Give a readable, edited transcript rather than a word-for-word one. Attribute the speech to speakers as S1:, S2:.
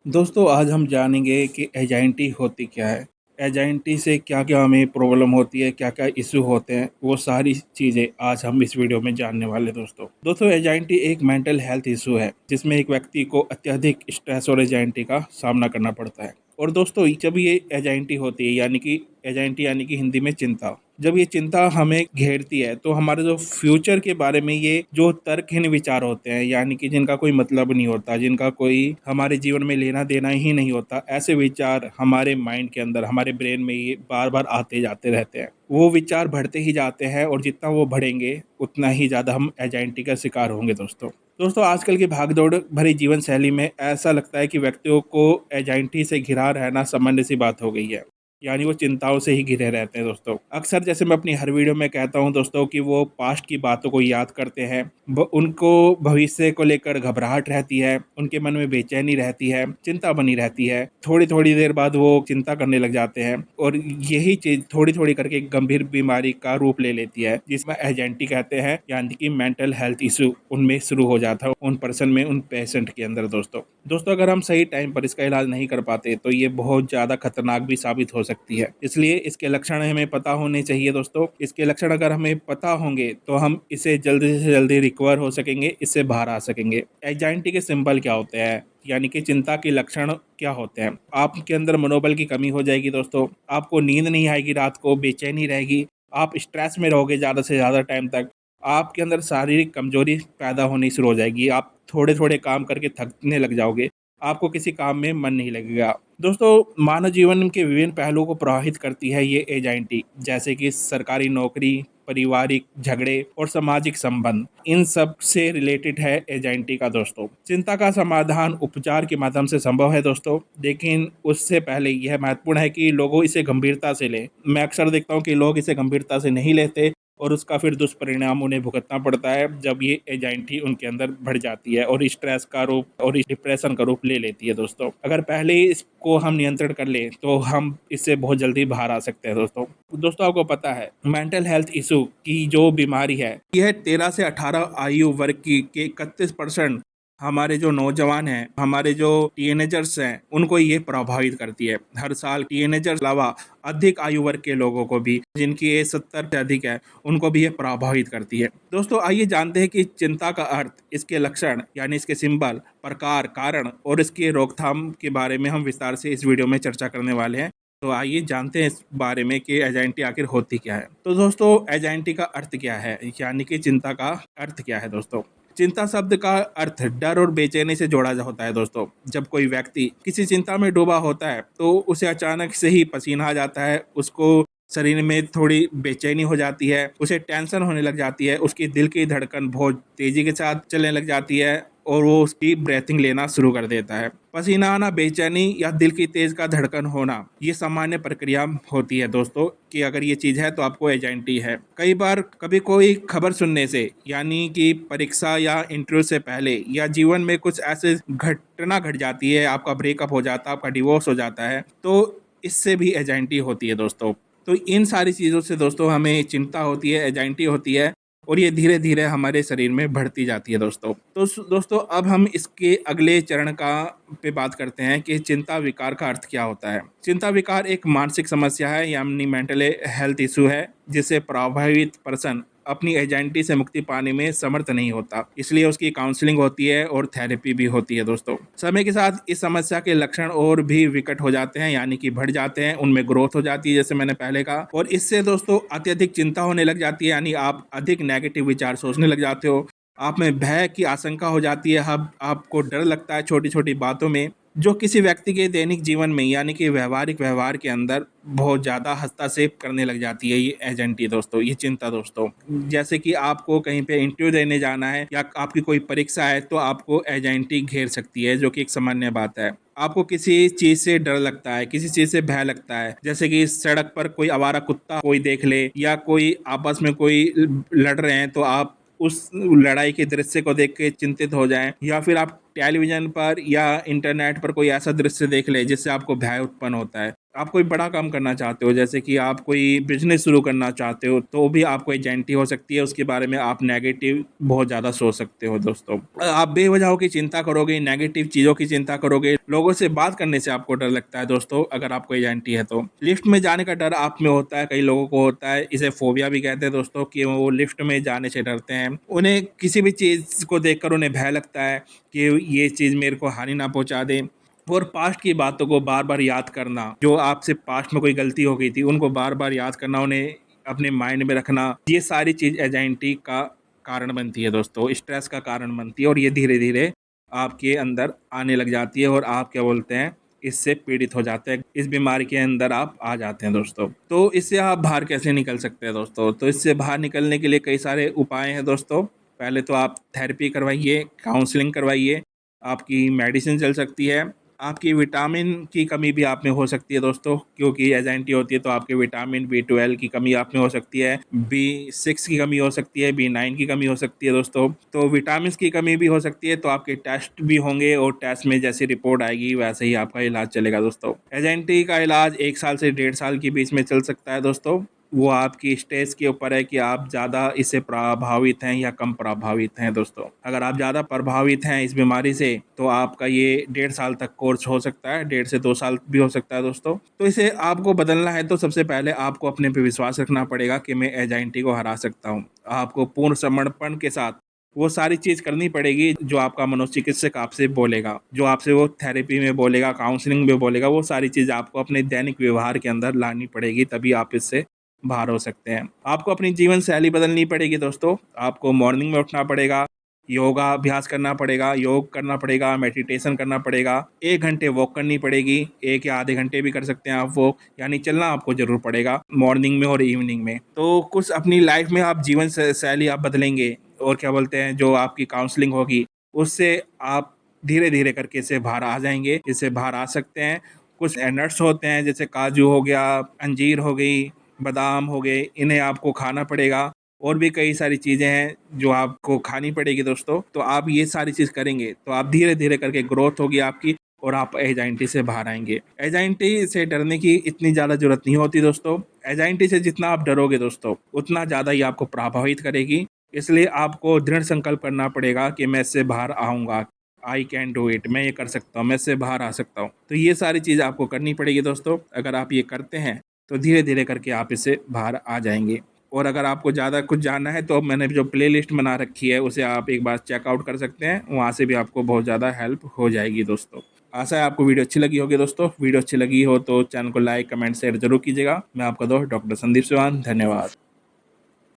S1: दोस्तों आज हम जानेंगे कि एंजाइटी होती क्या है। एंजाइटी से क्या-क्या हमें प्रॉब्लम होती है, क्या-क्या इश्यू होते हैं, वो सारी चीज़ें आज हम इस वीडियो में जानने वाले दोस्तों। दोस्तों एंजाइटी एक मेंटल हेल्थ इश्यू है, जिसमें एक व्यक्ति को अत्यधिक स्ट्रेस और एंजाइटी का सामना करना पड़ता है। और दोस्तों जब ये एंजाइटी होती है यानी कि हिंदी में चिंता, जब ये चिंता हमें घेरती है तो हमारे जो फ्यूचर के बारे में ये जो तर्कहीन विचार होते हैं, यानी कि जिनका कोई मतलब नहीं होता, जिनका कोई हमारे जीवन में लेना देना ही नहीं होता, ऐसे विचार हमारे माइंड के अंदर, हमारे ब्रेन में ये बार बार आते जाते रहते हैं। वो विचार बढ़ते ही जाते हैं और जितना वो बढ़ेंगे उतना ही ज़्यादा हम एंजाइटी का शिकार होंगे दोस्तों आजकल की भागदौड़ भरी जीवन शैली में ऐसा लगता है कि व्यक्तियों को एंजाइटी से घिरा रहना सामान्य सी बात हो गई है। यानी वो चिंताओं से ही घिरे रहते हैं दोस्तों। अक्सर जैसे मैं अपनी हर वीडियो में कहता हूँ दोस्तों कि वो पास्ट की बातों को याद करते हैं। उनको भविष्य को लेकर घबराहट रहती है, उनके मन में बेचैनी रहती है, चिंता बनी रहती है। थोड़ी-थोड़ी देर बाद वो चिंता करने लग जाते हैं और यही चीज़ थोड़ी-थोड़ी करके एक गंभीर बीमारी का रूप ले लेती है, जिसमें एंजाइटी कहते हैं, यानी कि मेंटल हेल्थ इश्यू उनमें शुरू हो जाता है, उन पर्सन में, उन पेशेंट के अंदर दोस्तों अगर हम सही टाइम पर इसका इलाज नहीं कर पाते तो ये बहुत ज़्यादा खतरनाक भी साबित हो सकती है। इसलिए इसके लक्षण हमें पता होने चाहिए दोस्तों। इसके लक्षण अगर हमें पता होंगे तो हम इसे जल्दी से जल्दी रिकवर हो सकेंगे, इससे बाहर आ सकेंगे। एंजाइटी के सिंबल क्या होते हैं, यानी कि चिंता के लक्षण क्या होते हैं? आपके अंदर मनोबल की कमी हो जाएगी दोस्तों, आपको नींद नहीं आएगी, रात को बेचैनी रहेगी, आप स्ट्रेस में रहोगे ज़्यादा से ज़्यादा टाइम तक, आपके अंदर शारीरिक कमजोरी पैदा होनी शुरू हो जाएगी, आप थोड़े-थोड़े काम करके थकने लग जाओगे, आपको किसी काम में मन नहीं लगेगा। दोस्तों मानव जीवन के विभिन्न पहलुओं को प्रभावित करती है ये एंजाइटी, जैसे कि सरकारी नौकरी, पारिवारिक झगड़े और सामाजिक संबंध, इन सब से रिलेटेड है एंजाइटी का दोस्तों। चिंता का समाधान उपचार के माध्यम से संभव है दोस्तों, लेकिन उससे पहले यह महत्वपूर्ण है कि लोगों इसे गंभीरता से लें। मैं अक्सर देखता हूँ कि लोग इसे गंभीरता से नहीं लेते और उसका फिर दुष्परिणाम उन्हें भुगतना पड़ता है, जब ये एंजाइटी उनके अंदर बढ़ जाती है और स्ट्रेस का रूप और डिप्रेशन का रूप ले लेती है दोस्तों। अगर पहले ही इसको हम नियंत्रण कर लें तो हम इससे बहुत जल्दी बाहर आ सकते हैं दोस्तों आपको पता है मेंटल हेल्थ इशू की जो बीमारी है, यह 13 से 18 आयु वर्ग की के 31% हमारे जो नौजवान हैं, हमारे जो टीनेजर्स हैं, उनको ये प्रभावित करती है। हर साल टीनेजर्स अलावा अधिक आयु वर्ग के लोगों को भी, जिनकी एज 70 से अधिक है, उनको भी ये प्रभावित करती है। दोस्तों आइए जानते हैं कि चिंता का अर्थ, इसके लक्षण यानी इसके सिंबल, प्रकार, कारण और इसके रोकथाम के बारे में हम विस्तार से इस वीडियो में चर्चा करने वाले हैं। तो आइए जानते हैं इस बारे में कि एंजाइटी आखिर होती क्या है। तो दोस्तों एंजाइटी का अर्थ क्या है, यानी कि चिंता का अर्थ क्या है दोस्तों? चिंता शब्द का अर्थ डर और बेचैनी से जोड़ा होता है दोस्तों। जब कोई व्यक्ति किसी चिंता में डूबा होता है तो उसे अचानक से ही पसीना आ जाता है, उसको शरीर में थोड़ी बेचैनी हो जाती है, उसे टेंशन होने लग जाती है, उसकी दिल की धड़कन बहुत तेजी के साथ चलने लग जाती है और वो उसकी ब्रेथिंग लेना शुरू कर देता है। पसीना आना, बेचैनी या दिल की तेज का धड़कन होना, ये सामान्य प्रक्रिया होती है दोस्तों कि अगर ये चीज़ है तो आपको एंजाइटी है। कई बार कभी कोई खबर सुनने से, यानी कि परीक्षा या इंटरव्यू से पहले, या जीवन में कुछ ऐसे घटना घट जाती है, आपका ब्रेकअप हो जाता है, आपका डिवोर्स हो जाता है, तो इससे भी एंजाइटी होती है दोस्तों। तो इन सारी चीज़ों से दोस्तों हमें चिंता होती है, एंजाइटी होती है और ये धीरे-धीरे हमारे शरीर में बढ़ती जाती है दोस्तों। तो दोस्तों अब हम इसके अगले चरण का पे बात करते हैं कि चिंता विकार का अर्थ क्या होता है। चिंता विकार एक मानसिक समस्या है, यानी मेंटल हेल्थ इशू है, जिससे प्रभावित पर्सन अपनी एंजाइटी से मुक्ति पाने में समर्थ नहीं होता। इसलिए उसकी काउंसलिंग होती है और थेरेपी भी होती है दोस्तों। समय के साथ इस समस्या के लक्षण और भी विकट हो जाते हैं, यानी कि बढ़ जाते हैं, उनमें ग्रोथ हो जाती है, जैसे मैंने पहले कहा, और इससे दोस्तों अत्यधिक चिंता होने लग जाती है, यानी आप अधिक नेगेटिव विचार सोचने लग जाते हो, आप में भय की आशंका हो जाती है, अब आपको डर लगता है छोटी-छोटी बातों में, जो किसी व्यक्ति के दैनिक जीवन में, यानी कि व्यावहारिक व्यवहार के अंदर बहुत ज़्यादा हस्तक्षेप करने लग जाती है ये एंजाइटी दोस्तों, ये चिंता दोस्तों। जैसे कि आपको कहीं पे इंटरव्यू देने जाना है या आपकी कोई परीक्षा है तो आपको एंजाइटी घेर सकती है, जो कि एक सामान्य बात है। आपको किसी चीज़ से डर लगता है, किसी चीज़ से भय लगता है, जैसे कि सड़क पर कोई आवारा कुत्ता कोई देख ले या कोई आपस में कोई लड़ रहे हैं तो आप उस लड़ाई के दृश्य को देख के चिंतित हो जाएं, या फिर आप टेलीविज़न पर या इंटरनेट पर कोई ऐसा दृश्य देख लें जिससे आपको भय उत्पन्न होता है। आप कोई बड़ा काम करना चाहते हो, जैसे कि आप कोई बिजनेस शुरू करना चाहते हो, तो भी आपको एंजाइटी हो सकती है। उसके बारे में आप नेगेटिव बहुत ज़्यादा सोच सकते हो दोस्तों। आप बेवजह की चिंता करोगे, नेगेटिव चीज़ों की चिंता करोगे, लोगों से बात करने से आपको डर लगता है दोस्तों। अगर आपको एंजाइटी है तो लिफ्ट में जाने का डर आप में होता है, कई लोगों को होता है। इसे फोबिया भी कहते हैं दोस्तों, कि वो लिफ्ट में जाने से डरते हैं। उन्हें किसी भी चीज़ को देखकर उन्हें भय लगता है कि ये चीज़ मेरे को हानि ना पहुंचा दे। और पास्ट की बातों को बार बार याद करना, जो आपसे पास्ट में कोई गलती हो गई थी उनको बार बार याद करना, उन्हें अपने माइंड में रखना, ये सारी चीज़ एंजाइटी का कारण बनती है दोस्तों, स्ट्रेस का कारण बनती है। और ये धीरे धीरे आपके अंदर आने लग जाती है और आप क्या बोलते हैं, इससे पीड़ित हो जाते हैं, इस बीमारी के अंदर आप आ जाते हैं दोस्तों। तो इससे आप बाहर कैसे निकल सकते हैं दोस्तों? तो इससे बाहर निकलने के लिए कई सारे उपाय हैं दोस्तों। पहले तो आप थेरेपी करवाइए, काउंसलिंग करवाइए, आपकी मेडिसिन चल सकती है। आपकी विटामिन की कमी भी आप में हो सकती है दोस्तों, क्योंकि एंजाइटी होती है तो आपके विटामिन B12 की कमी आप में हो सकती है, B6 की कमी हो सकती है, B9 की कमी हो सकती है दोस्तों। तो विटामिन की कमी भी हो सकती है, तो आपके टेस्ट भी होंगे और टेस्ट में जैसी रिपोर्ट आएगी वैसे ही आपका इलाज चलेगा दोस्तों। एंजाइटी का इलाज 1 साल से 1.5 साल के बीच में चल सकता है दोस्तों। वो आपकी स्टेज के ऊपर है कि आप ज़्यादा इससे प्रभावित हैं या कम प्रभावित हैं दोस्तों। अगर आप ज़्यादा प्रभावित हैं इस बीमारी से, तो आपका ये 1.5 साल तक कोर्स हो सकता है, 1.5 से 2 साल भी हो सकता है दोस्तों। तो इसे आपको बदलना है तो सबसे पहले आपको अपने पे विश्वास रखना पड़ेगा कि मैं एंजाइटी को हरा सकता हूँ। आपको पूर्ण समर्पण के साथ वो सारी चीज़ करनी पड़ेगी जो आपका मनोचिकित्सक आपसे बोलेगा, जो आपसे वो थेरेपी में बोलेगा, काउंसलिंग में बोलेगा, वो सारी चीज़ आपको अपने दैनिक व्यवहार के अंदर लानी पड़ेगी, तभी आप इससे बाहर हो सकते हैं। आपको अपनी जीवन शैली बदलनी पड़ेगी दोस्तों। आपको मॉर्निंग में उठना पड़ेगा, योगा अभ्यास करना पड़ेगा, योग करना पड़ेगा, मेडिटेशन करना पड़ेगा, 1 घंटे वॉक करनी पड़ेगी, 1 या आधे घंटे भी कर सकते हैं आप वॉक, यानी चलना आपको ज़रूर पड़ेगा मॉर्निंग में और इवनिंग में। तो कुछ अपनी लाइफ में आप जीवन शैली आप बदलेंगे, और क्या बोलते हैं, जो आपकी काउंसलिंग होगी उससे आप धीरे-धीरे करके इससे बाहर आ जाएँगे, इससे बाहर आ सकते हैं। कुछ नट्स होते हैं जैसे काजू हो गया, अंजीर हो गई, बादाम हो गए, इन्हें आपको खाना पड़ेगा। और भी कई सारी चीज़ें हैं जो आपको खानी पड़ेगी दोस्तों। तो आप ये सारी चीज़ करेंगे तो आप धीरे-धीरे करके ग्रोथ होगी आपकी, और आप एंजाइटी से बाहर आएँगे। एंजाइटी से डरने की इतनी ज़्यादा ज़रूरत नहीं होती दोस्तों। एंजाइटी से जितना आप डरोगे दोस्तों, उतना ज़्यादा ही आपको प्रभावित करेगी। इसलिए आपको दृढ़ संकल्प करना पड़ेगा कि मैं इससे बाहर आऊँगा। आई कैन डू इट, मैं ये कर सकता हूँ, मैं इससे बाहर आ सकता हूँ। तो ये सारी चीज़ आपको करनी पड़ेगी दोस्तों। अगर आप ये करते हैं तो धीरे-धीरे करके आप इससे बाहर आ जाएँगे। और अगर आपको ज़्यादा कुछ जानना है तो मैंने जो प्लेलिस्ट बना रखी है उसे आप एक बार चेकआउट कर सकते हैं, वहाँ से भी आपको बहुत ज़्यादा हेल्प हो जाएगी दोस्तों। आशा है आपको वीडियो अच्छी लगी होगी दोस्तों। वीडियो अच्छी लगी हो तो चैनल को लाइक, कमेंट, शेयर ज़रूर कीजिएगा। मैं आपका दोस्त डॉक्टर संदीप सिवान, धन्यवाद।